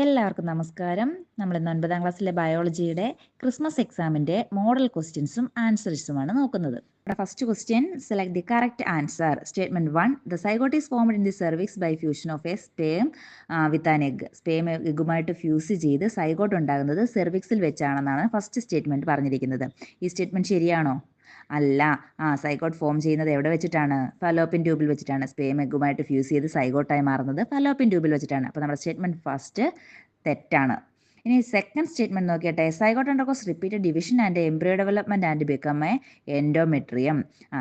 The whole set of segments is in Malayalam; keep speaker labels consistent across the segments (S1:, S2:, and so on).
S1: എല്ലാവർക്കും നമസ്കാരം. നമ്മൾ ഇന്ന് 9ാം ക്ലാസ്സിലെ ബയോളജിയുടെ ക്രിസ്മസ് എക്സാമിൻ്റെ മോഡൽ ക്വസ്റ്റ്യൻസും ആൻസേഴ്സുമാണ് നോക്കുന്നത്. First question, select the correct answer. Statement 1, the zygote is formed in the cervix by fusion of a sperm with an egg. Sperm എഗ്ഗുമായിട്ട് ഫ്യൂസ് ചെയ്ത് സൈഗോട്ട് ഉണ്ടാകുന്നത് സെർവിക്സിൽ വെച്ചാണെന്നാണ് ഫസ്റ്റ് സ്റ്റേറ്റ്മെന്റ് പറഞ്ഞിരിക്കുന്നത്. ഈ സ്റ്റേറ്റ്മെന്റ് ശരിയാണോ? അല്ല. സൈഗോട്ട് ഫോം ചെയ്യുന്നത് എവിടെ വെച്ചിട്ടാണ്? ഫലോപ്പിൻ ട്യൂബിൽ വെച്ചിട്ടാണ്. സ്പേം എഗ്ഗുമായിട്ട് ഫ്യൂസ് ചെയ്ത് സൈഗോട്ടായി മാറുന്നത് ഫലോപ്പിൻ ട്യൂബിൽ വെച്ചിട്ടാണ്. അപ്പോൾ നമ്മുടെ സ്റ്റേറ്റ്മെന്റ് ഫസ്റ്റ് തെറ്റാണ്. ഇനി സെക്കൻഡ് സ്റ്റേറ്റ്മെന്റ് നോക്കിയട്ടെ. Zygote undergoes repeated division and embryo development and become a endometrium.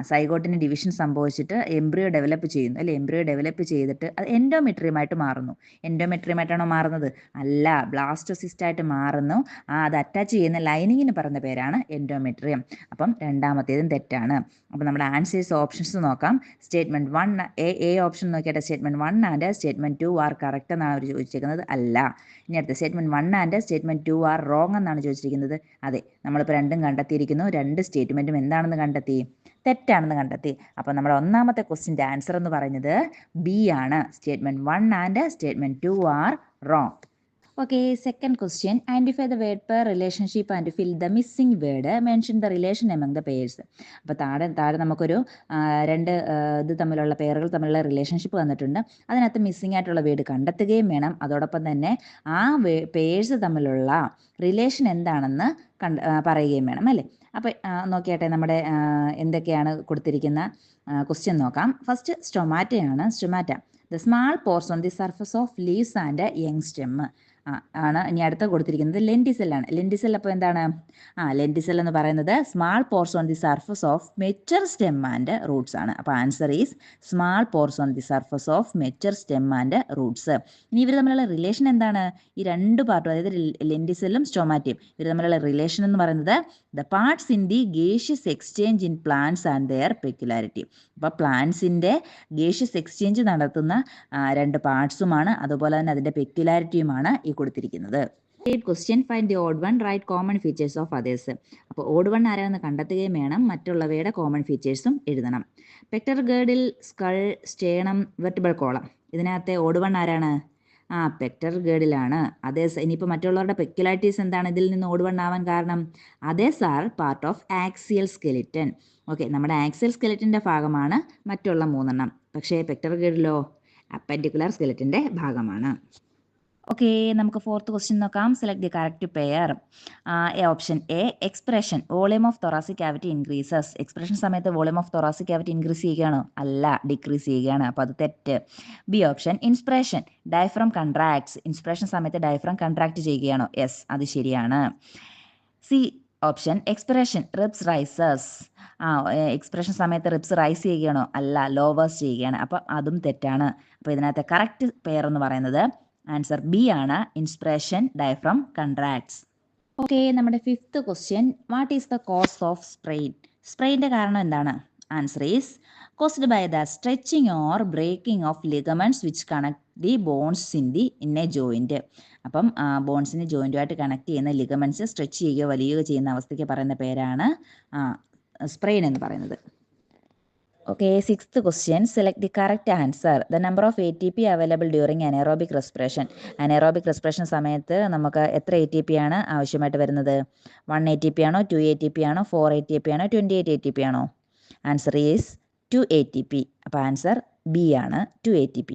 S1: സൈഗോട്ടിന് ഡിവിഷൻ സംഭവിച്ചിട്ട് എംബ്രിയോ ഡെവലപ്പ് ചെയ്യുന്നു അല്ലെ. എംബ്രിയോ ഡെവലപ്പ് ചെയ്തിട്ട് അത് എൻഡോമെട്രിയമായിട്ട് മാറുന്നു. എൻഡോമെട്രിയമായിട്ടാണോ മാറുന്നത്? അല്ല, ബ്ലാസ്റ്റോസിസ്റ്റ് ആയിട്ട് മാറുന്നു. അത് അറ്റാച്ച് ചെയ്യുന്ന ലൈനിങ്ങിന് പറഞ്ഞ പേരാണ് എൻഡോമെട്രിയം. അപ്പം രണ്ടാമത്തേതും തെറ്റാണ്. അപ്പം നമ്മുടെ ആൻസേഴ്സ് ഓപ്ഷൻസ് നോക്കാം. സ്റ്റേറ്റ്മെന്റ് 1 എ ഓപ്ഷൻ നോക്കിയിട്ട് statement 1 and statement 2 are correct എന്നാണ് അവർ ചോദിച്ചിരിക്കുന്നത്. അല്ല. ഇനി അടുത്ത statement 1 and statement 2 are wrong എന്നാണ് ചോദിച്ചിരിക്കുന്നത്. അതെ, നമ്മളിപ്പോൾ രണ്ടും കണ്ടെത്തിയിരിക്കുന്നു. രണ്ട് സ്റ്റേറ്റ്മെന്റും എന്താണെന്ന് കണ്ടെത്തി? തെറ്റാണെന്ന് കണ്ടെത്തി. അപ്പോൾ നമ്മുടെ ഒന്നാമത്തെ ക്വസ്റ്റ്യൻ്റെ ആൻസർ എന്ന് പറയുന്നത് ബി ആണ്. Statement 1 and statement 2 are wrong. Okay, second question, identify the word pair relationship and fill the missing word, mention the relation among the pairs. അപ്പോൾ താഴെ നമുക്കൊരു രണ്ട് ഇത് തമ്മിലുള്ള പേരുകൾ തമ്മിലുള്ള റിലേഷൻഷിപ്പ് തന്നിട്ടുണ്ട്. അതിനകത്ത് മിസ്സിംഗ് ആയിട്ടുള്ള വേർഡ് കണ്ടെത്തുകയും വേണം. അതോടൊപ്പം തന്നെ ആ പേഴ്സ് തമ്മിലുള്ള റിലേഷൻ എന്താണെന്ന് പറയുകയും വേണം അല്ലേ. അപ്പോൾ നോക്കിയാട്ടെ നമ്മുടെ എന്തൊക്കെയാണ് കൊടുത്തിരിക്കുന്ന ക്വസ്റ്റ്യൻ നോക്കാം. ഫസ്റ്റ് സ്റ്റൊമാറ്റയാണ്. Stomata, the small pores on the surface of leaves and young stem ആണ്. ഇനി അടുത്ത കൊടുത്തിരിക്കുന്നത് ലെൻറ്റിസെല്ലാണ്. ലെൻറ്റിസെൽ അപ്പോൾ എന്താണ്? ലെൻറ്റിസെൽ എന്ന് പറയുന്നത് small pores on the surface of mature stem and Roots ആണ്. അപ്പോൾ answer is small pores on the surface of mature stem and Roots. ഇനി ഇവർ തമ്മിലുള്ള റിലേഷൻ എന്താണ്? ഈ രണ്ട് പാർട്ടും, അതായത് ലെൻറ്റിസെല്ലും സ്റ്റൊമാറ്റയും, ഇവർ തമ്മിലുള്ള റിലേഷൻ എന്ന് പറയുന്നത് the parts in the gaseous exchange in plants and their peculiarity. അപ്പോൾ പ്ലാന്റ്സിൻ്റെ ഗേഷ്യസ് എക്സ്ചേഞ്ച് നടത്തുന്ന രണ്ട് പാർട്സുമാണ്, അതുപോലെ തന്നെ അതിൻ്റെ പെക്യുലാരിറ്റിയുമാണ് ഈ കൊടുത്തിരിക്കുന്നത്. Question, find the odd one, write common features of others. അപ്പോൾ ഓഡ് വൺ ആരാണെന്ന് കണ്ടെത്തുകയും വേണം, മറ്റുള്ളവയുടെ കോമൺ ഫീച്ചേഴ്സും എഴുതണം. Pectoral girdle, skull, sternum, vertebral column, ഇതിനകത്തെ ഓഡ് വൺ ആരാണ്? പെക്ടർ ഗേർഡിലാണ്. അതേഴ്സ്, ഇനിയിപ്പോൾ മറ്റുള്ളവരുടെ പെക്യുലാരിറ്റീസ് എന്താണ് ഇതിൽ നിന്ന് ഓഡ് വൺ ആവാൻ കാരണം? Others are part of axial skeleton. Okay, നമ്മുടെ ആക്സിയൽ സ്കെലിറ്റൻ്റെ ഭാഗമാണ് മറ്റുള്ള മൂന്നെണ്ണം. പക്ഷേ പെക്ടർ ഗേർഡിലോ അപ്പൻഡിക്കുലർ സ്കെലിറ്റൻ്റെ ഭാഗമാണ്. ഓക്കെ, നമുക്ക് ഫോർത്ത് ക്വസ്റ്റ്യൻ നോക്കാം. Select the correct pair. Option A, expression, volume of thoracic cavity increases. Expression സമയത്ത് volume of thoracic cavity increase ചെയ്യുകയാണോ? അല്ല, ഡിക്രീസ് ചെയ്യുകയാണ്. അപ്പോൾ അത് തെറ്റ്. B option, inspiration, diaphragm contracts. Inspiration സമയത്ത് ഡയഫ്രം കൺട്രാക്ട് ചെയ്യുകയാണോ? യെസ്, അത് ശരിയാണ്. C option, expiration, ribs rises. Expression സമയത്ത് റിബ്സ് റൈസ് ചെയ്യുകയാണോ? അല്ല, ലോവേഴ്സ് ചെയ്യുകയാണ്. അപ്പോൾ അതും തെറ്റാണ്. അപ്പോൾ ഇതിനകത്തെ കറക്റ്റ് പെയർ എന്ന് പറയുന്നത് ആൻസർ ബി ആണ്, ഇൻസ്പിറേഷൻ, ഡയഫ്രം കൺട്രാക്ട്സ്. ഓക്കെ, നമ്മുടെ fifth question, what is the cause of sprain? സ്പ്രെയിൻ്റെ കാരണം എന്താണ്? Answer is caused by the stretching or breaking of ligaments which connect the bones in a joint. അപ്പം ബോൺസിന് ജോയിൻറ്റുമായിട്ട് കണക്ട് ചെയ്യുന്ന ലിഗമെന്റ്സ് സ്ട്രെച്ച് ചെയ്യുകയോ വലിയുകയോ ചെയ്യുന്ന അവസ്ഥയ്ക്ക് പറയുന്ന പേരാണ് സ്പ്രെയിൻ എന്ന് പറയുന്നത്. Okay, sixth question, select the correct answer. The number of ATP available during anaerobic respiration. Anaerobic respiration സമയത്ത് നമുക്ക് എത്ര ATP ആണ് ആവശ്യമായിട്ട് വരുന്നത്? 1 ATP ആണോ, 2 ATP ആണോ, 4 ATP ആണോ, 28 ATP ആണോ? Answer is 2 ATP. അപ്പോൾ ആൻസർ ബി ആണ്, 2 ATP.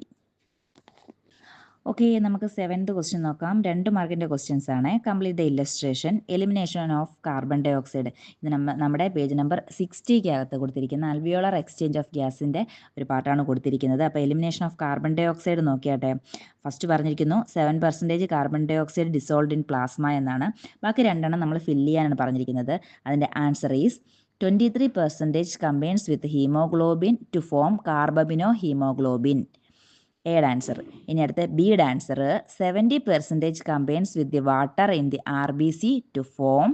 S1: ഓക്കെ, നമുക്ക് സെവൻത് ക്വസ്റ്റ്യൻ നോക്കാം. 2 മാർക്കിൻ്റെ ക്വസ്റ്റ്യൻസ് ആണ്. Complete the illustration, elimination of carbon dioxide. ഇത് നമ്മുടെ പേജ് നമ്പർ 60 കൊടുത്തിരിക്കുന്ന അൽവിയോളർ എക്സ്ചേഞ്ച് ഓഫ് ഗ്യാസിൻ്റെ ഒരു പാർട്ടാണ് കൊടുത്തിരിക്കുന്നത്. അപ്പോൾ elimination of carbon dioxide നോക്കിയാട്ടെ. ഫസ്റ്റ് പറഞ്ഞിരിക്കുന്നു 7% carbon dioxide dissolved in plasma എന്നാണ്. ബാക്കി രണ്ടെണ്ണം നമ്മൾ ഫില്ല് ചെയ്യാനാണ് പറഞ്ഞിരിക്കുന്നത്. അതിൻ്റെ answer is 23% combines with haemoglobin to form carbamino haemoglobin. എയുടെ ആൻസർ. ഇനി അടുത്ത ബിയുടെ answer, 70% combines with the water in the RBC to form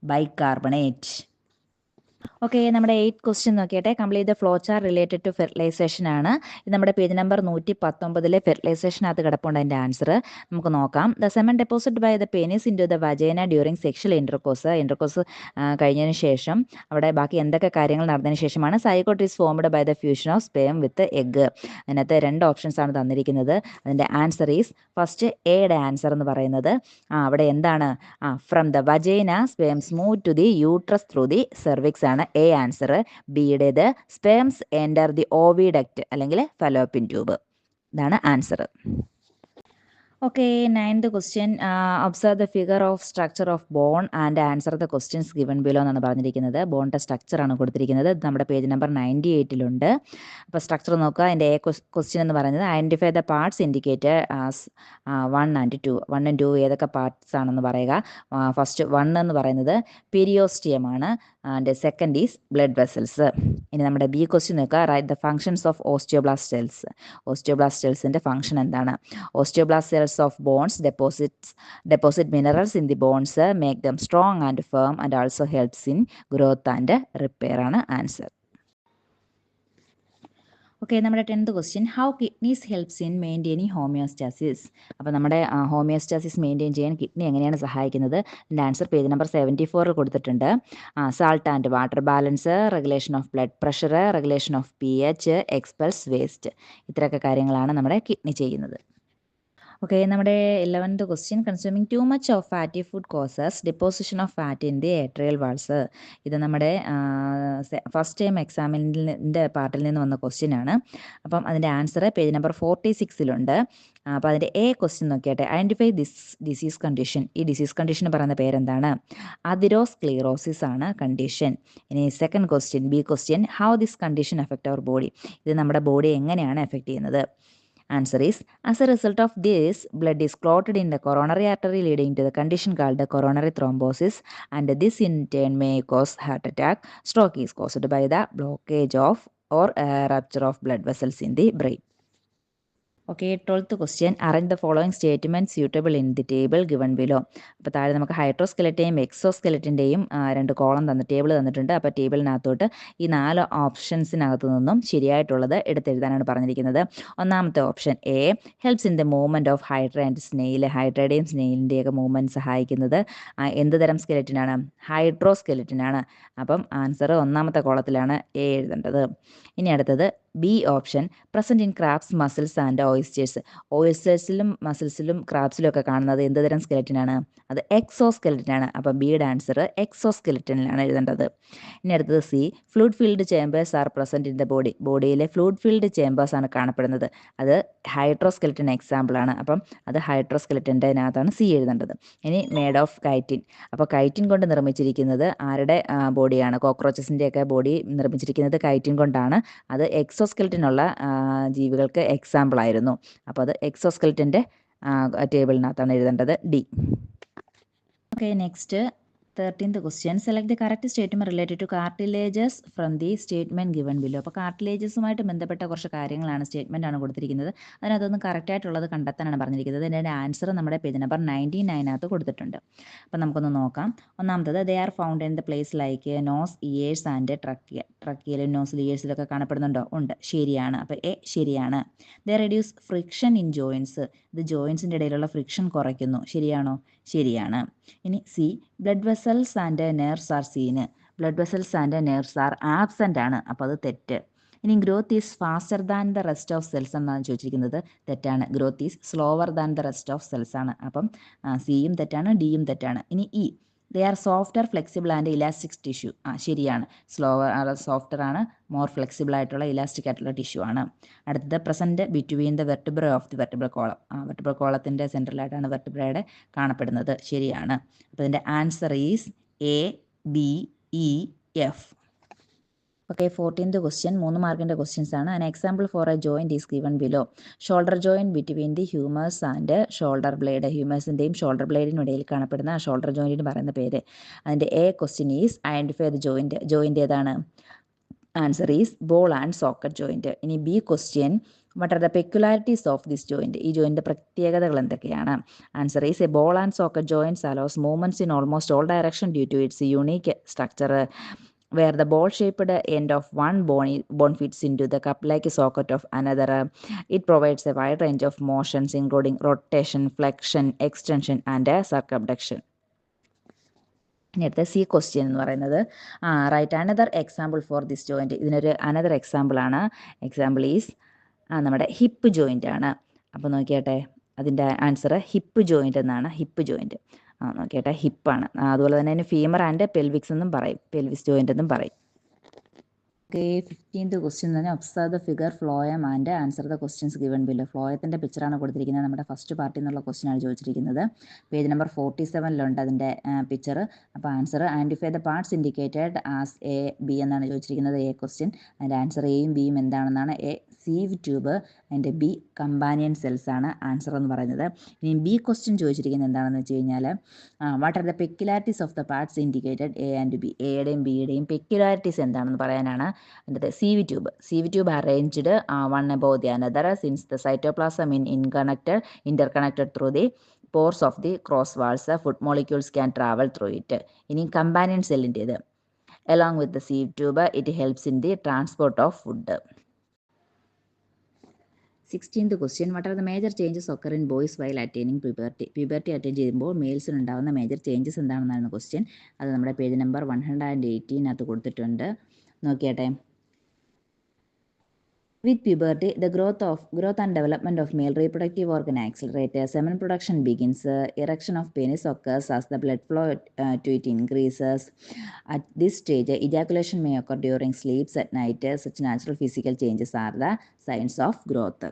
S1: bicarbonate. Okay, നമ്മുടെ 8th ക്വസ്റ്റ്യൻ നോക്കിയട്ടെ. Complete the flow chart related to fertilisation ആണ്. ഇത് നമ്മുടെ പേജ് നമ്പർ 119 ഫെർട്ടിലൈസേഷനകത്ത് കിടപ്പുണ്ട് അതിൻ്റെ ആൻസർ. നമുക്ക് നോക്കാം. The semen deposit by the penis into the vagina during sexual intercourse കഴിഞ്ഞതിന് ശേഷം അവിടെ ബാക്കി എന്തൊക്കെ കാര്യങ്ങൾ നടന്നതിന് ശേഷമാണ് zygote is formed by the fusion of sperm with egg. അതിനകത്ത് 2 ഓപ്ഷൻസ് ആണ് തന്നിരിക്കുന്നത്. അതിൻ്റെ ആൻസർ ഈസ് ഫസ്റ്റ് എയുടെ ആൻസർ എന്ന് പറയുന്നത് അവിടെ എന്താണ് from the vagina sperms move to the uterus through the cervix ആണ് എ ആൻസർ. ബിയുടേത് സ്പേംസ് എൻ്റർ ദി ഓവിഡക്റ്റ് അല്ലെങ്കിൽ ഫലോപ്പിൻ ട്യൂബ്. ഇതാണ് answer. Okay, 9th question. Observe the figure of structure of bone and answer the questions given below എന്നാണ് പറഞ്ഞിരിക്കുന്നത്. ബോണിൻ്റെ സ്ട്രക്ചറാണ് കൊടുത്തിരിക്കുന്നത്. ഇത് നമ്മുടെ പേജ് നമ്പർ 98 അപ്പോൾ സ്ട്രക്ചർ നോക്കുക. അതിൻ്റെ എ ക്വസ്റ്റ്യൻ എന്ന് പറയുന്നത് identify the parts indicated as 1 and 2. 1 and 2 ഏതൊക്കെ പാർട്സ് ആണെന്ന് പറയുക. ഫസ്റ്റ് 1 എന്ന് പറയുന്നത് പെരിയോസ്റ്റിയം ആണ്. And second is blood vessels. ഇനി നമ്മുടെ ബി ക്വസ്റ്റ്യൻ നോക്കുക. Write the functions of osteoblast cells. Osteoblast സെൽസിൻ്റെ ഫംഗ്ഷൻ എന്താണ്? Osteoblast cells of bones deposit minerals in the bones, make them strong and firm, and also helps in growth and repair ആണ് ആൻസർ. ഓക്കെ, നമ്മുടെ 10th question. How kidneys helps in maintaining homeostasis. അപ്പോൾ നമ്മുടെ ഹോമിയോസ്റ്റാസിസ് മെയിൻറ്റെയിൻ ചെയ്യാൻ കിഡ്നി എങ്ങനെയാണ് സഹായിക്കുന്നത്? എൻ്റെ ആൻസർ പേജ് നമ്പർ 74 കൊടുത്തിട്ടുണ്ട്. Salt and water balance, regulation of blood pressure, regulation of pH, expels waste. ഇത്രയൊക്കെ കാര്യങ്ങളാണ് നമ്മുടെ കിഡ്നി ചെയ്യുന്നത്. ഓക്കെ, നമ്മുടെ 11th question. Consuming too much of fatty food causes deposition of fat in the atrial walls. ഇത് നമ്മുടെ ഫസ്റ്റ് ടൈം എക്സാമിൻ്റെ പാർട്ടിൽ നിന്ന് വന്ന ക്വസ്റ്റ്യൻ ആണ്. അപ്പം അതിൻ്റെ ആൻസർ പേജ് നമ്പർ 46 അപ്പോൾ അതിൻ്റെ എ ക്വസ്റ്റ്യൻ നോക്കിയാട്ടെ. Identify this disease condition. ഈ ഡിസീസ് കണ്ടീഷൻ പറയുന്ന പേരെന്താണ്? അതിരോസ്ക്ലീറോസിസ് ആണ് കണ്ടീഷൻ. ഇനി second question, B question. How this condition affect our body. ഇത് നമ്മുടെ ബോഡി എങ്ങനെയാണ് എഫക്റ്റ് ചെയ്യുന്നത്? Answer is, as a result of this, blood is clotted in the coronary artery, leading to the condition called the coronary thrombosis, and this in turn may cause heart attack. Stroke is caused by the blockage of or rupture of blood vessels in the brain. Okay, 12th question. Arrange the following statement suitable in the table given below. അപ്പോൾ താഴെ നമുക്ക് ഹൈഡ്രോസ്കെലറ്റിൻ്റെയും എക്സോസ്കെലറ്റിൻ്റെയും 2 കോളം ടേബിൾ തന്നിട്ടുണ്ട്. അപ്പോൾ ടേബിളിനകത്തോട്ട് ഈ 4 ഓപ്ഷൻസിനകത്തു നിന്നും ശരിയായിട്ടുള്ളത് എടുത്തെഴുതാനാണ് പറഞ്ഞിരിക്കുന്നത്. ഒന്നാമത്തെ option A, helps in the movement of hydra and snail. ഹൈഡ്രയുടെയും സ്നെയിലിൻ്റെയൊക്കെ മൂവ്മെൻറ്റ് സഹായിക്കുന്നത് എന്ത് തരം സ്കെലറ്റിനാണ്? ഹൈഡ്രോസ്കെലറ്റിനാണ്. അപ്പം ആൻസർ ഒന്നാമത്തെ കോളത്തിലാണ് എ എഴുതേണ്ടത്. ഇനി അടുത്തത് B option, present in crabs mussels and oysters. ഓയിസ്റ്റേഴ്സിലും മസിൽസിലും ക്രാബ്സിലും ഒക്കെ കാണുന്നത് എന്ത് തരം സ്കെലറ്റിനാണ്? അത് എക്സോസ്കെലറ്റിനാണ്. അപ്പം ബിയുടെ ആൻസർ എക്സോസ്കെലറ്റിനിലാണ് എഴുതേണ്ടത്. ഇനി അടുത്തത് C, fluid filled chambers are present in the body. ബോഡിയിലെ ഫ്ലൂയിഡ് ഫീൽഡ് ചേമ്പേഴ്സ് ആണ് കാണപ്പെടുന്നത്. അത് ഹൈഡ്രോസ്കെലറ്റിൻ എക്സാമ്പിളാണ്. അപ്പം അത് ഹൈഡ്രോസ്കെലറ്റിൻ്റെതിനകത്താണ് സി എഴുതേണ്ടത്. ഇനി മേഡ് ഓഫ് കൈറ്റിൻ. അപ്പോൾ കൈറ്റിൻ കൊണ്ട് നിർമ്മിച്ചിരിക്കുന്നത് ആരുടെ ബോഡിയാണ്? കോക്രോച്ചസിൻ്റെയൊക്കെ ബോഡി നിർമ്മിച്ചിരിക്കുന്നത് കൈറ്റിൻ കൊണ്ടാണ്. അത് എക്സോസ്കെലറ്റിനുള്ള ജീവികൾക്ക് എക്സാമ്പിൾ ആയിരുന്നു. അപ്പോൾ അത് എക്സോസ്കെലറ്റിൻ്റെ ടേബിളിനകത്താണ് എഴുതേണ്ടത്, D. Okay, next 13th question. Select the correct statement related to cartilages from the statement given below. അപ്പോൾ കാർട്ടിലേജസുമായിട്ട് ബന്ധപ്പെട്ട കുറച്ച് കാര്യങ്ങളാണ്, സ്റ്റേറ്റ്മെന്റ് ആണ് കൊടുത്തിരിക്കുന്നത്. അതിനകത്തൊന്ന് കറക്റ്റ് ആയിട്ടുള്ളത് കണ്ടെത്താനാണ് പറഞ്ഞിരിക്കുന്നത്. ഇതിൻ്റെ ആൻസർ നമ്മുടെ പേജ് നമ്പർ 99 കൊടുത്തിട്ടുണ്ട്. അപ്പോൾ നമുക്കൊന്ന് നോക്കാം. ഒന്നാമത്തത്, they are found in the place like nose, ears and trachea. ട്രക്കിയയിലും നോസിൽ ഇയേഴ്സിലൊക്കെ കാണപ്പെടുന്നുണ്ടോ? ഉണ്ട്, ശരിയാണ്. അപ്പോൾ എ ശരിയാണ്. They reduce friction in joints. ഇത് ജോയിൻസിൻ്റെ ഇടയിലുള്ള ഫ്രിക്ഷൻ കുറയ്ക്കുന്നു, ശരിയാണോ? ശരിയാണ്. ഇനി C, blood vessels and nerves are seen. Blood vessels and nerves are absent ആണ്. അപ്പോൾ അത് തെറ്റ്. ഇനി growth is faster than the rest of cells എന്നാണ് ചോദിച്ചിരിക്കുന്നത്. തെറ്റാണ്. Growth is slower than the rest of cells ആണ്. അപ്പം സിയും തെറ്റാണ്, ഡിയും തെറ്റാണ്. ഇനി E, they are softer flexible and elastic tissue. ശരിയാണ്. സോഫ്റ്റർ ആണ്, മോർ ഫ്ലെക്സിബിൾ ആയിട്ടുള്ള ഇലാസ്റ്റിക് ആയിട്ടുള്ള ടിഷ്യൂ ആണ്. അടുത്തത്, present between the vertebra of the vertebral column. Vertebral കോളത്തിൻ്റെ സെൻട്രലായിട്ടാണ് വെർട്ടിബ്രയുടെ കാണപ്പെടുന്നത്, ശരിയാണ്. അപ്പോൾ ഇതിൻ്റെ answer is A, B, E, F. Okay, 14th question. 3 മാർക്കിൻ്റെ ക്വസ്റ്റ്യൻസ് ആണ്. An example for a joint is given below. Shoulder joint between the humerus and shoulder blade. ഹ്യൂമേഴ്സിൻ്റെയും ഷോൾഡർ ബ്ലേഡിനും ഇടയിൽ കാണപ്പെടുന്ന ഷോൾഡർ ജോയിൻറ്റിന് പറയുന്ന പേര്. അതിൻ്റെ A question is identify the joint. Joint ഏതാണ്? Answer is ball and socket joint. ഇനി B question, what are the peculiarities of this joint. ഈ ജോയിൻറ്റിൻ്റെ പ്രത്യേകതകൾ എന്തൊക്കെയാണ്? Answer is a ball and socket joints allows movements in almost all direction due to its unique structure. where the ball-shaped end of one bone fits into the cup-like socket of another. It provides a wide range of motions including rotation, flexion, extension and circumduction. ഇനി അടുത്ത സി ക്വസ്റ്റ്യൻ എന്ന് പറയുന്നത് write another example for this joint. ഇതിനൊരു അനദർ എക്സാമ്പിളാണ്. എക്സാമ്പിൾ ഈസ് നമ്മുടെ ഹിപ്പ് ജോയിൻ്റ് ആണ്. അപ്പോൾ നോക്കിയാട്ടെ, അതിൻ്റെ ആൻസർ ഹിപ്പ് ജോയിൻ്റ് എന്നാണ്. ഹിപ്പ് ജോയിൻറ്റ് നോക്കിയാട്ടെ, ഹിപ്പാണ്. അതുപോലെ തന്നെ അതിന് ഫീമർ ആൻഡ് പെൽവിക്സ് എന്നും പറയും, പെൽവിസ് ജോയിൻ്റ് എന്നും പറയും. ഓക്കെ, 15th ക്വസ്റ്റ്യൻ എന്ന് പറഞ്ഞാൽ observe the figure phloem and answer the questions given below. ഫ്ലോയത്തിൻ്റെ പിക്ചറാണ് കൊടുത്തിരിക്കുന്നത്. നമ്മുടെ ഫസ്റ്റ് പാർട്ടിൽ നിന്നുള്ള ക്വസ്റ്റ്യനാണ് ചോദിച്ചിരിക്കുന്നത്. പേജ് നമ്പർ 47 അതിൻ്റെ പിക്ചർ. അപ്പോൾ answer identify the parts indicated as A B എന്നാണ് ചോദിച്ചിരിക്കുന്നത്. A question. അതിൻ്റെ ആൻസർ എയും ബിയും എന്താണെന്നാണ്. എ സീവ് ട്യൂബ്, അതിൻ്റെ ബി കമ്പാനിയൻ സെൽസ് ആണ് ആൻസർ എന്ന് പറയുന്നത്. ഇനി ബി ക്വസ്റ്റ്യൻ ചോദിച്ചിരിക്കുന്നത് എന്താണെന്ന് വെച്ച് കഴിഞ്ഞാൽ what are the peculiarities of the parts indicated A and B. എയുടെയും ബിയുടെയും പെക്യുലാരിറ്റീസ് എന്താണെന്ന് പറയാനാണ്. അതിൻ്റെ sieve tube arranged one above the another since the cytoplasm interconnected through the pores of the cross walls. Food molecules can travel through it. ഇനി companion സെല്ലിൻ്റേത് along with the sieve tube it helps in the transport of food. 16th question what are the major changes occur in boys while attaining puberty. Puberty attain ചെയ്യുമ്പോൾ മെയിൽസിന് ഉണ്ടാകുന്ന മേജർ ചേഞ്ചസ് എന്താണെന്നാണ് ക്വസ്റ്റ്യൻ. അത് നമ്മുടെ പേജ് നമ്പർ 118 കൊടുത്തിട്ടുണ്ട്. നോക്കിയാട്ടെ. With puberty, the growth and development of male reproductive organ accelerates. Semen production begins. Erection of penis occurs as the blood flow to it increases. At this stage, ejaculation may occur during sleeps at night. Such natural physical changes are the signs of growth.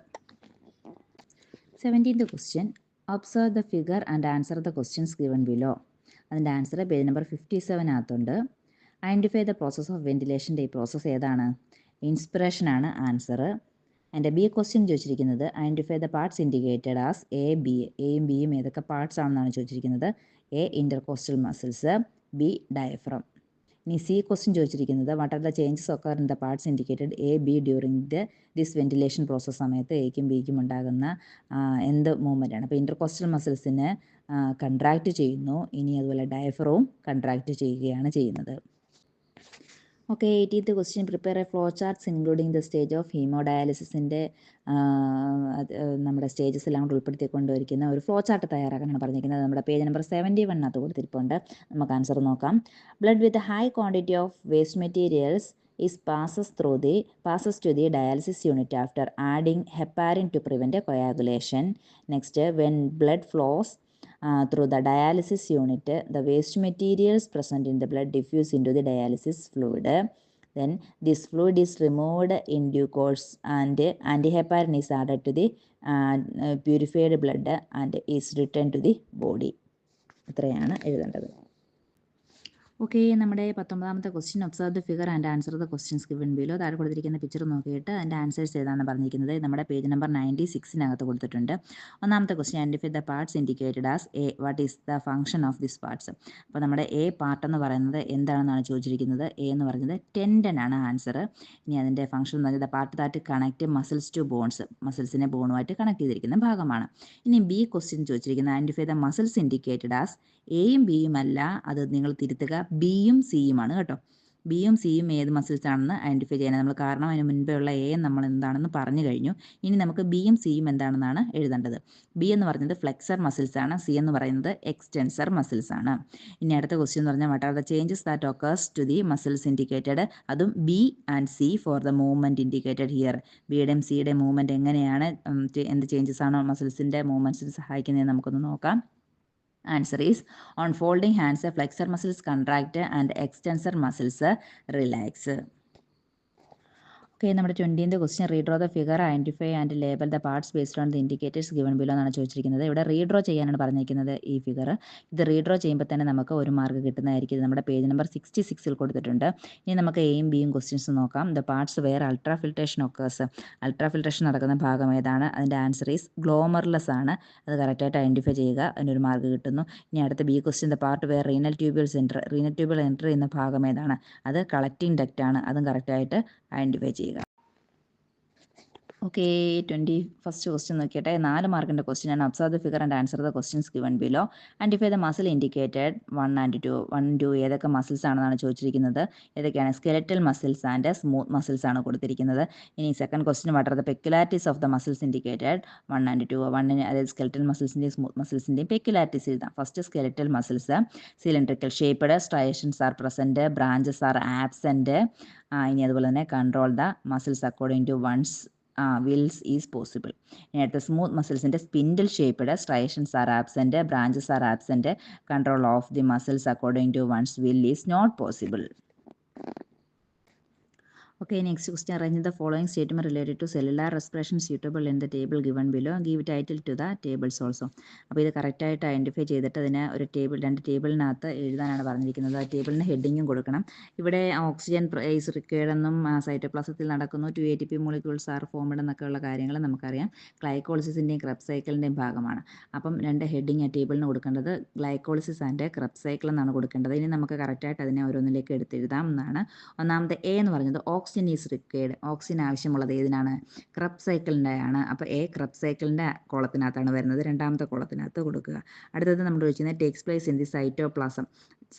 S1: 17th question. Observe the figure and answer the questions given below. അതിൻ്റെ answer page number 57 identify the process of വെന്റിലേഷൻ്റെ ഈ പ്രോസസ്സ് ഏതാണ്? ഇൻസ്പിറേഷൻ ആണ് ആൻസർ. എൻ്റെ ബി ക്വസ്റ്റ്യൻ ചോദിച്ചിരിക്കുന്നത് identify the parts indicated as A B. എയും ബിയും ഏതൊക്കെ പാർട്സ് ആണെന്നാണ് ചോദിച്ചിരിക്കുന്നത്. A intercostal muscles, B diaphragm. ഇനി സി ക്വസ്റ്റ്യൻ ചോദിച്ചിരിക്കുന്നത് what are the changes occur in the parts indicated A B during this ventilation process സമയത്ത് എക്കും ബിക്കും ഉണ്ടാകുന്ന എന്ത് മൂവ്മെൻ്റ് ആണ്. അപ്പോൾ ഇൻ്റർകോസ്റ്റൽ മസിൽസിന് കൺട്രാക്റ്റ് ചെയ്യുന്നു. ഇനി അതുപോലെ ഡയഫ്രവും കൺട്രാക്റ്റ് ചെയ്യുകയാണ് ചെയ്യുന്നത്. Okay, 18th question prepare a flow charts including the stage of ഹീമോഡയാലിസിൻ്റെ നമ്മുടെ സ്റ്റേജസ് എല്ലാം കൂടെ ഉൾപ്പെടുത്തിക്കൊണ്ടുവരിക്കുന്ന ഒരു ഫ്ലോ ചാർട്ട് തയ്യാറാക്കാനാണ് പറഞ്ഞിരിക്കുന്നത്. നമ്മുടെ പേജ് നമ്പർ 71 കൊടുത്തിരിപ്പുണ്ട്. നമുക്ക് ആൻസർ നോക്കാം. Blood with high quantity of waste materials passes to the dialysis unit after adding heparin to prevent coagulation. Next, when blood flows through the dialysis unit, the waste materials present in the blood diffuse into the dialysis fluid. Then this fluid is removed in due course and antiheparin is added to the purified blood and is returned to the body. ഇത്രയാണ് എഴുതേണ്ടത്. ഓക്കെ, നമ്മുടെ 19ാമത്തെ question observe the figure and answer the questions given below. താഴെ കൊടുത്തിരിക്കുന്ന പിക്ചർ നോക്കിയിട്ട് അതിൻ്റെ ആൻസേഴ്സ് ഏതാണെന്ന് പറഞ്ഞിരിക്കുന്നത്. നമ്മുടെ പേജ് നമ്പർ 96 കൊടുത്തിട്ടുണ്ട്. ഒന്നാമത്തെ question identify the parts indicated as A. What is the function of this parts. അപ്പോൾ നമ്മുടെ എ പാർട്ട് എന്ന് പറയുന്നത് എന്താണെന്നാണ് ചോദിച്ചിരിക്കുന്നത്. എ എന്ന് പറയുന്നത് ടെൻഡൻ ആണ് ആൻസർ. ഇനി അതിൻ്റെ ഫംഗ്ഷൻ എന്ന് പറയുന്നത് part that connect muscles to bones, മസിൽസിനെ ബോണുമായിട്ട് കണക്ട് ചെയ്തിരിക്കുന്ന ഭാഗമാണ്. ഇനി ബി ക്വസ്റ്റ്യൻ ചോദിച്ചിരിക്കുന്നത് identify the muscles indicated as. എയും ബിയും അല്ല, അത് നിങ്ങൾ തിരുത്തുക, ബിയും സിയുമാണ് കേട്ടോ. ബിയും സിയും ഏത് മസിൽസ് ആണെന്ന് ഐഡൻറ്റിഫൈ ചെയ്യാൻ നമ്മൾ, കാരണം അതിന് മുൻപേ ഉള്ള എ നമ്മൾ എന്താണെന്ന് പറഞ്ഞു കഴിഞ്ഞു. ഇനി നമുക്ക് ബിയും സിയും എന്താണെന്നാണ് എഴുതേണ്ടത്. ബി എന്ന് പറയുന്നത് ഫ്ലെക്സർ മസിൽസ് ആണ്, സി എന്ന് പറയുന്നത് എക്സ്റ്റെൻസർ മസിൽസ് ആണ്. ഇനി അടുത്ത ക്വസ്റ്റ്യൻ എന്ന് പറഞ്ഞാൽ what are the changes that occurs to the muscles indicated. അതും B and C for the movement indicated here. ബിയുടെയും സിയുടെയും മൂവ്മെൻറ്റ് എങ്ങനെയാണ്, എന്ത് ചേഞ്ചസ് ആണോ മസിൽസിൻ്റെ മൂവ്മെൻറ്റ്സിന് സഹായിക്കുന്നതെന്ന് നമുക്കൊന്ന് നോക്കാം. Answer is on folding hands, flexor muscles contract and extensor muscles relax. Okay, നമ്മുടെ 20th question redraw the figure identify and label the parts based on the indicators given below എന്നാണ് ചോദിച്ചിരിക്കുന്നത്. ഇവിടെ റീഡ്രോ ചെയ്യാനാണ് പറഞ്ഞിരിക്കുന്നത് ഈ ഫിഗർ. ഇത് റീഡ്രോ ചെയ്യുമ്പോൾ തന്നെ നമുക്ക് ഒരു മാർക്ക് കിട്ടുന്നതായിരിക്കും. ഇത് നമ്മുടെ പേജ് നമ്പർ 66 കൊടുത്തിട്ടുണ്ട്. ഇനി നമുക്ക് എയും ബിയും ക്വസ്റ്റ്യൻസ് നോക്കാം. The parts where ultra filtration occurs. Ultra filtration നടക്കുന്ന ഭാഗം ഏതാണ്? അതിൻ്റെ ആൻസർ ഈസ് ഗ്ലോമർലെസ് ആണ്. അത് കറക്റ്റായിട്ട് ഐഡൻറ്റിഫൈ ചെയ്യുക, അതിനൊരു മാർക്ക് കിട്ടുന്നു. ഇനി അടുത്ത B question the part where renal tubules enter ചെയ്യുന്ന ഭാഗം ഏതാണ്? അത് കളക്റ്റിംഗ് ഡക്റ്റ് ആണ്. അതും കറക്റ്റായിട്ട് ഐഡൻറ്റിഫൈ ചെയ്യുക. ഓക്കെ 21st ക്വസ്റ്റ്യൻ നോക്കിയട്ടെ 4 മാർക്കിൻ്റെ ക്വസ്റ്റ്യൻ ആണ്. Observe the figure and answer the questions given below. Identify the muscle indicated 1 and 2. 1, 2 ഏതൊക്കെ മസിൽസ് ആണെന്നാണ് ചോദിച്ചിരിക്കുന്നത്. ഏതൊക്കെയാണ്? Skeletal muscles and smooth muscles ആണ് കൊടുത്തിരിക്കുന്നത്. ഇനി second question what are the peculiarities of the muscles indicated 1 and 2. 1 അതായത് സ്കെലറ്റൽ മസിൽസിൻ്റെയും സ്മൂത്ത് മസിൽസിൻ്റെയും പെക്യുലാരിറ്റീസ് എഴുതാം. First skeletal muscles cylindrical shaped, striations are present, branches are absent. ഇനി അതുപോലെ തന്നെ control the muscles according to one's wills is possible. At the smooth muscles in the spindle shaped, striations are absent, branches are absent, control of the muscles according to one's will is not possible. Okay, next question. Arrange the following statement related to cellular respiration suitable in the table given below. Give title to the tables also. അപ്പോൾ ഇത് കറക്റ്റായിട്ട് ഐഡൻറ്റിഫൈ ചെയ്തിട്ട് അതിന് ഒരു രണ്ട് ടേബിളിനകത്ത് എഴുതാനാണ് പറഞ്ഞിരിക്കുന്നത്. ആ ടേബിളിന് ഹെഡിങ്ങും കൊടുക്കണം. ഇവിടെ ഓക്സിജൻ ഈസ് റിക്വയർഡ് എന്നും സൈറ്റോപ്ലാസത്തിൽ നടക്കുന്നു, 2 ATP മോളിക്യൂൾസ് ആർ ഫോംഡ് എന്നൊക്കെയുള്ള കാര്യങ്ങൾ നമുക്കറിയാം. ഗ്ലൈക്കോളിസിൻ്റെയും ക്രെബ്സ് സൈക്കിളിൻ്റെയും ഭാഗമാണ്. അപ്പം രണ്ട് ഹെഡിങ് ആ ടേബിളിന് കൊടുക്കേണ്ടത് ഗ്ലൈക്കോളിസിസ് ആൻഡ് ക്രെബ്സ് സൈക്കിൾ എന്നാണ് കൊടുക്കേണ്ടത്. ഇനി നമുക്ക് കറക്റ്റായിട്ട് അതിനെ ഓരോന്നിലേക്ക് എടുത്തെഴുതാം എന്നാണ്. ഒന്നാമത്തെ എ എന്ന് പറയുന്നത് ഓക്സിജൻ ഈസ് റിക്വയർഡ്. ഓക്സിജൻ ആവശ്യമുള്ളത് ഏതിനാണ്? ക്രെബ്സ് സൈക്കിളിൻ്റെ ആണ്. അപ്പോൾ എ ക്രെബ്സ് സൈക്കിളിൻ്റെ കോളത്തിനകത്താണ് വരുന്നത്. രണ്ടാമത്തെ കോളത്തിനകത്ത് കൊടുക്കുക. അടുത്തത് നമ്മൾ ചോദിക്കുന്നത് takes place in the cytoplasm.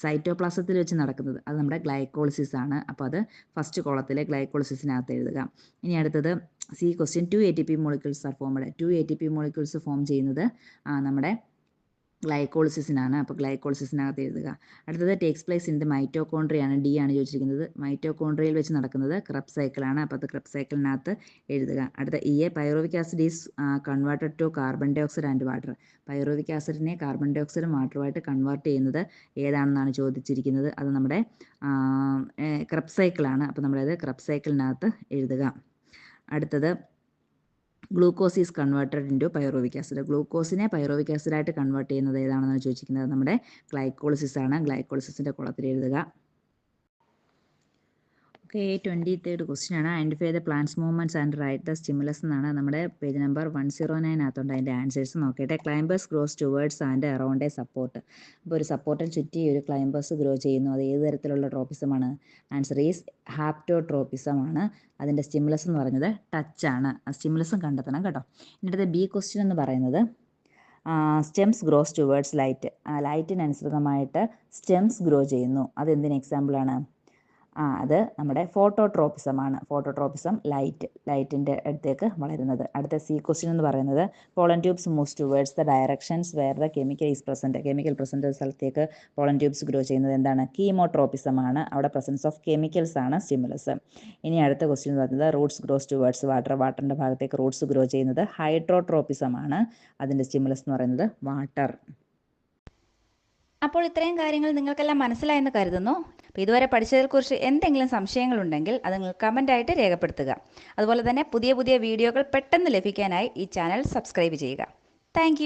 S1: സൈറ്റോപ്ലാസത്തിൽ വെച്ച് നടക്കുന്നത് അത് നമ്മുടെ ഗ്ലൈക്കോളിസിസ് ആണ്. അപ്പോൾ അത് ഫസ്റ്റ് കോളത്തിലെ ഗ്ലൈക്കോളിസിസിനകത്ത് എഴുതുക. ഇനി അടുത്തത് C question 2 ATP molecules are formed. 2 ATP molecules form ചെയ്യുന്നത് നമ്മുടെ ഗ്ലൈക്കോളിസിസിനാണ്. അപ്പോൾ ഗ്ലൈക്കോളിസിസിനകത്ത് എഴുതുക. അടുത്തത് ടേക്സ് പ്ലേസ് ഇൻ ദ മൈറ്റോകോൺട്രിയാണ്. ഡി ആണ് ചോദിച്ചിരിക്കുന്നത്. മൈറ്റോകോൺട്രിയയിൽ വെച്ച് നടക്കുന്നത് ക്രെബ്സ് സൈക്കിളാണ്. അപ്പോൾ അത് ക്രെബ്സ് സൈക്കിളിനകത്ത് എഴുതുക. അടുത്ത E pyruvic acid is converted to carbon dioxide and water. Pyruvic ആസിഡിനെ കാർബൺ ഡൈ ഓക്സൈഡും വാട്ടറുമായിട്ട് കൺവേർട്ട് ചെയ്യുന്നത് ഏതാണെന്നാണ് ചോദിച്ചിരിക്കുന്നത്. അത് നമ്മുടെ ക്രെബ്സ് സൈക്കിളാണ്. അപ്പോൾ നമ്മളത് ക്രെബ്സ് സൈക്കിളിനകത്ത് എഴുതുക. അടുത്തത് glucose is converted into pyruvic acid. ഗ്ലൂക്കോസിനെ പൈറുവിക് ആസിഡായിട്ട് കൺവേർട്ട് ചെയ്യുന്നത് ഏതാണെന്നാണ് ചോദിച്ചിരിക്കുന്നത്. നമ്മുടെ ഗ്ലൈക്കോളിസിസ് ആണ്. ഗ്ലൈക്കോളിസിസിൻ്റെ കുളത്തിൽ എഴുതുക. ഓക്കെ 23rd ക്വസ്റ്റ്യൻ ആണ്. Identify the plants movements and write the stimulus എന്നാണ്. നമ്മുടെ പേജ് നമ്പർ 109 അതിൻ്റെ ആൻസേഴ്സ് നോക്കിയിട്ട് climbers grows towards and around a support. അപ്പോൾ ഒരു സപ്പോർട്ടിൽ ചുറ്റി ഒരു ക്ലൈംബേഴ്സ് ഗ്രോ ചെയ്യുന്നു. അത് ഏത് തരത്തിലുള്ള ട്രോപ്പിസമാണ്? ആൻസർ ഈസ് ഹാപ്റ്റോട്രോപ്പിസം ആണ്. അതിൻ്റെ സ്റ്റിമുലസ് എന്ന് പറയുന്നത് ടച്ച് ആണ്. ആ സ്റ്റിമുലസും കണ്ടെത്തണം കേട്ടോ. എന്നിട്ട് ബി ക്വസ്റ്റ്യൻ എന്ന് പറയുന്നത് സ്റ്റെംസ് ഗ്രോസ് ടുവേർഡ്സ് ലൈറ്റ്. ലൈറ്റിനനുസൃതമായിട്ട് സ്റ്റെംസ് ഗ്രോ ചെയ്യുന്നു. അതെന്തിന് എക്സാമ്പിളാണ്? അത് നമ്മുടെ ഫോട്ടോട്രോപ്പിസമാണ്. ഫോട്ടോട്രോപ്പിസം ലൈറ്റിൻ്റെ അടുത്തേക്ക് വളരുന്നത്. അടുത്ത സി ക്വസ്റ്റ്യൻ എന്ന് പറയുന്നത് pollen tubes moves towards the directions where the chemical is present. Chemical present സ്ഥലത്തേക്ക് പോളൻ ട്യൂബ്സ് ഗ്രോ ചെയ്യുന്നത് എന്താണ്? കീമോട്രോപ്പിസമാണ്. അവിടെ പ്രസൻസ് ഓഫ് കെമിക്കൽസ് ആണ് സ്റ്റിമുലസ്. ഇനി അടുത്ത ക്വസ്റ്റ്യൻ എന്ന് പറയുന്നത് റൂട്ട്സ് ഗ്രോസ് ടുവേർഡ്സ് വാട്ടർ. വാട്ടറിൻ്റെ ഭാഗത്തേക്ക് റൂട്ട്സ് ഗ്രോ ചെയ്യുന്നത് ഹൈഡ്രോട്രോപ്പിസമാണ്. അതിൻ്റെ സ്റ്റിമുലസ് എന്ന് പറയുന്നത് വാട്ടർ.
S2: അപ്പോൾ ഇത്രയും കാര്യങ്ങൾ നിങ്ങൾക്കെല്ലാം മനസ്സിലായെന്ന് കരുതുന്നു. അപ്പോൾ ഇതുവരെ പഠിച്ചതിനെക്കുറിച്ച് എന്തെങ്കിലും സംശയങ്ങളുണ്ടെങ്കിൽ അത് നിങ്ങൾ കമൻ്റായിട്ട് രേഖപ്പെടുത്തുക. അതുപോലെ തന്നെ പുതിയ പുതിയ വീഡിയോകൾ പെട്ടെന്ന് ലഭിക്കാനായി ഈ ചാനൽ സബ്സ്ക്രൈബ് ചെയ്യുക. താങ്ക്